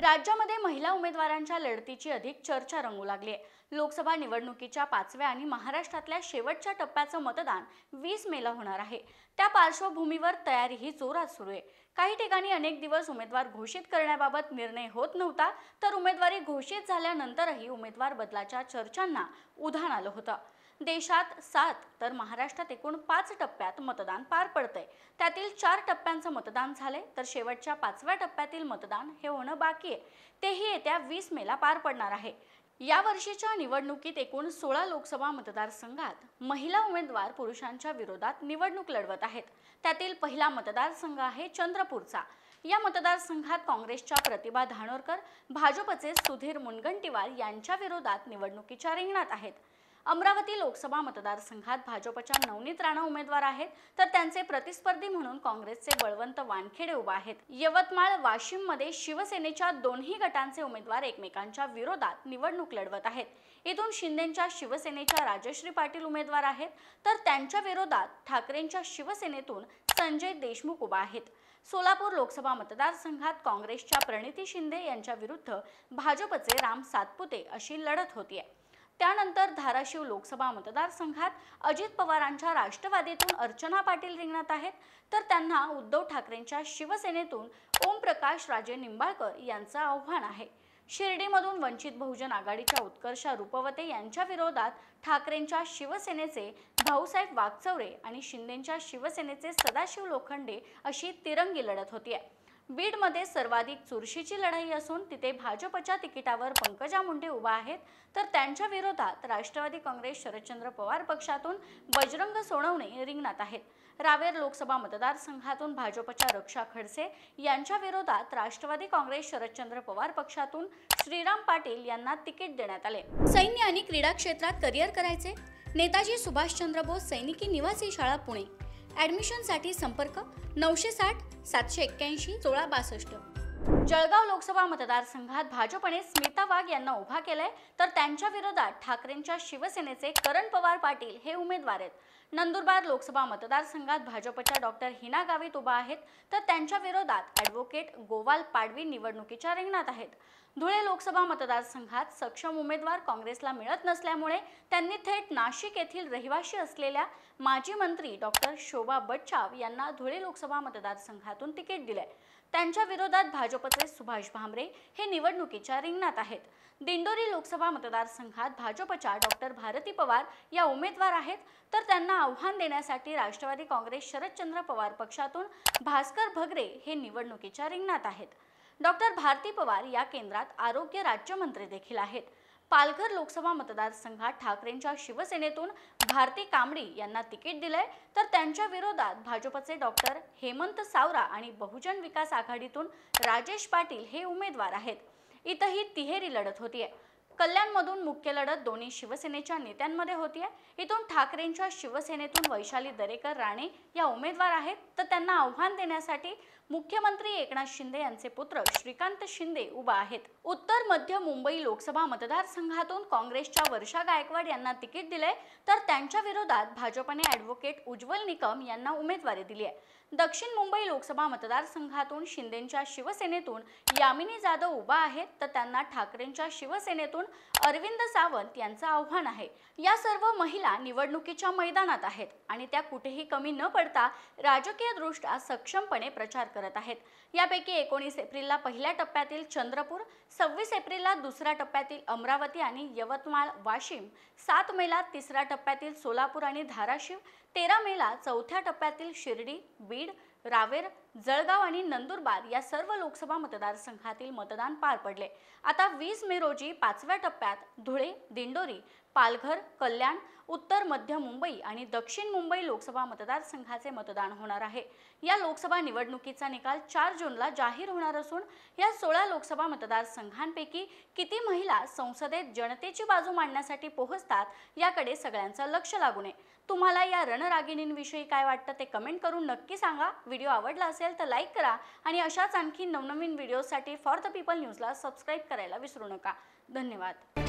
राज्यामध्ये महिला उमेदवारांच्या लढतीची अधिक चर्चा रंगू लागली आहे। लोकसभा निवडणुकीच्या 5व्या आणि महाराष्ट्रातल्या शेवटच्या टप्प्याचं मतदान 20 मेला होणार आहे। त्या पार्श्वभूमीवर तयारीही जोरात सुरू आहे। काही ठिकाणी अनेक दिवस उमेदवार घोषित करण्याबाबत निर्णय होत नव्हता, तर उमेदवारी घोषित झाल्यानंतरही उमेदवार बदलाच्या चर्चांना उधाण आलं होतं। देशात 7 तर महाराष्ट्रात एकूण 5 टप्प्यात मतदान पार पडतंय। त्यातील 4 टप्प्यांचं मतदान झालंय, तर शेवटच्या 5व्या टप्प्यातील मतदान हे होणं बाकी आहे। तेही येत्या 20 मेला पार पडणार आहे। या वर्षीच्या निवडणुकीत एकूण 16 लोकसभा मतदारसंघात महिला उमेदवार पुरुषांच्या विरोधात निवडणूक लढवत आहेत। त्यातील पहिला मतदारसंघ आहे चंद्रपूरचा। या मतदारसंघात काँग्रेसच्या प्रतिभा धानोरकर भाजपचे सुधीर मुनगंटीवार यांच्या विरोधात निवडणुकीच्या रिंगणात आहेत। अमरावती लोकसभा मतदारसंघात भाजपच्या नवनीत राणा उमेदवार आहेत, तर त्यांचे प्रतिस्पर्धी म्हणून काँग्रेसचे बळवंत वानखेडे उभे आहेत। यवतमाळ वाशिम मध्ये शिवसेनेच्या दोन्ही गटांचे उमेदवार एकमेकांच्या विरोधात निवडणूक लढवत आहेत। इथून शिंदेच्या शिवसेनेच्या राजश्री पाटील उमेदवार आहेत, तर त्यांच्या विरोधात ठाकरेंच्या शिवसेनेतून संजय देशमुख उभे आहेत। सोलापूर लोकसभा मतदारसंघात काँग्रेसच्या प्रणिती शिंदे यांच्या विरुद्ध भाजपचे राम सातपुते अशी लढत होतीये। त्यानंतर धाराशिव लोकसभा मतदारसंघात अजित पवारांच्या राष्ट्रवादीतून अर्चना पाटील रिंगणात आहेत, तर त्यांना उद्धव ठाकरेंच्या शिवसेनेतून ओमप्रकाश राजे निंबाळकर यांचं आव्हान आहे। शिर्डीमधून वंचित बहुजन आघाडीच्या उत्कर्षा रुपवते यांच्या विरोधात ठाकरेंच्या शिवसेनेचे भाऊसाहेब वागचौरे आणि शिंदेच्या शिवसेनेचे सदाशिव लोखंडे अशी तिरंगी लढत होतीये। बीडमध्ये सर्वाधिक चुरशीची लढाई असून तिथे भाजपच्या तिकिटावर पंकजा मुंडे उभा आहेत, तर त्यांच्या विरोधात राष्ट्रवादी काँग्रेस शरदचंद्र पवार पक्षातून बजरंग सोनवणे रिंगणात आहेत। रावेर लोकसभा मतदारसंघातून भाजपच्या रक्षा खडसे यांच्या विरोधात राष्ट्रवादी काँग्रेस शरदचंद्र पवार पक्षातून श्रीराम पाटील यांना तिकीट देण्यात आले। सैन्य आणि क्रीडा क्षेत्रात करिअर करायचे? नेताजी सुभाषचंद्र बोस सैनिकी निवासी शाळा पुणे। ॲडमिशनसाठी संपर्क 960 781 1662। जळगाव लोकसभा मतदारसंघात भाजपने स्मिता वाघ यांना उभा केलंय, तर त्यांच्या विरोधात ठाकरेंच्या शिवसेनेचे करण पवार पाटील हे उमेदवार आहेत। नंदुरबार लोकसभा मतदारसंघात भाजपच्या डॉक्टर हिना गावित उभा आहेत, तर त्यांच्या विरोधात ॲडव्होकेट गोवाल पाडवी निवडणुकीच्या रिंगणात आहेत। धुळे लोकसभा मतदारसंघात सक्षम उमेदवार काँग्रेसला मिळत नसल्यामुळे त्यांनी थेट नाशिक येथील रहिवाशी असलेल्या माजी मंत्री डॉक्टर शोभा बच्छाव यांना धुळे लोकसभा मतदारसंघातून तिकीट दिले। त्यांच्या विरोधात भाजपचे सुभाष भामरे हे निवडणुकीच्या रिंगणात आहेत। दिंडोरी लोकसभा मतदारसंघात भाजपच्या डॉक्टर भारती पवार या उमेदवार आहेत, तर त्यांना आव्हान देण्यासाठी राष्ट्रवादी काँग्रेस शरदचंद्र पवार पक्षातून भास्कर भगरे हे निवडणुकीच्या रिंगणात आहेत। डॉक्टर भारती पवार या केंद्रात आरोग्य राज्यमंत्री देखील आहेत। पालघर लोकसभा मतदारसंघात ठाकरेंच्या शिवसेनेतून भारती कांबडी यांना तिकीट दिलंय, तर त्यांच्या विरोधात भाजपचे डॉक्टर हेमंत सावरा आणि बहुजन विकास आघाडीतून राजेश पाटील हे उमेदवार आहेत। इथंही तिहेरी लढत होतीये। कल्याणमधून मुख्य लढत दोन्ही शिवसेनेच्या नेत्यांमध्ये होतीये। इथून ठाकरेंच्या शिवसेनेतून वैशाली दरेकर राणे या उमेदवार आहेत, तर त्यांना आव्हान देण्यासाठी मुख्यमंत्री एकनाथ शिंदे यांचे पुत्र श्रीकांत शिंदे उभा आहेत। उत्तर मध्य मुंबई लोकसभा मतदारसंघातून काँग्रेसच्या वर्षा गायकवाड यांना तिकीट दिले, तर त्यांच्या विरोधात भाजपने ॲडव्होकेट उज्ज्वल निकम यांना उमेदवारी दिली आहे। दक्षिण मुंबई लोकसभा मतदारसंघातून शिंदेच्या शिवसेनेतून यामिनी जाधव उभा आहेत, तर त्यांना ठाकरेंच्या शिवसेनेतून अरविंद सावंत यांचं आव्हान आहे। या सर्व महिला निवडणुकीच्या मैदानात आहेत आणि त्या कुठेही कमी न पडता राजकीयदृष्ट्या सक्षमपणे प्रचार करत आहेत। यापैकी 19 एप्रिलला पहिल्या टप्प्यातील चंद्रपूर, 26 एप्रिलला दुसऱ्या टप्प्यातील अमरावती आणि यवतमाळ वाशिम, 7 मेला तिसऱ्या टप्प्यातील सोलापूर आणि धाराशिव, 13 मेला चौथ्या टप्प्यातील शिर्डी, बीड, रावेर, जळगाव आणि नंदुरबार या सर्व लोकसभा मतदारसंघातील मतदान पार पडले। आता 20 मे रोजी 5व्या टप्प्यात धुळे, दिंडोरी, पालघर, कल्याण, उत्तर मध्य मुंबई आणि दक्षिण मुंबई लोकसभा मतदारसंघाचे मतदान होणार आहे। या लोकसभा निवडणुकीचा निकाल 4 जूनला जाहीर होणार असून या 16 लोकसभा मतदारसंघांपैकी किती महिला संसदेत जनतेची बाजू मांडण्यासाठी पोहोचतात याकडे सगळ्यांचं लक्ष लागून आहे। तुम्हाला या रणरागिणींविषयी काय वाटतं ते कमेंट करून नक्की सांगा। व्हिडिओ आवडला असेल तर लाईक करा आणि अशाच आणखी नवनवीन व्हिडिओसाठी फॉर द पीपल न्यूजला सबस्क्राईब करायला विसरू नका। धन्यवाद।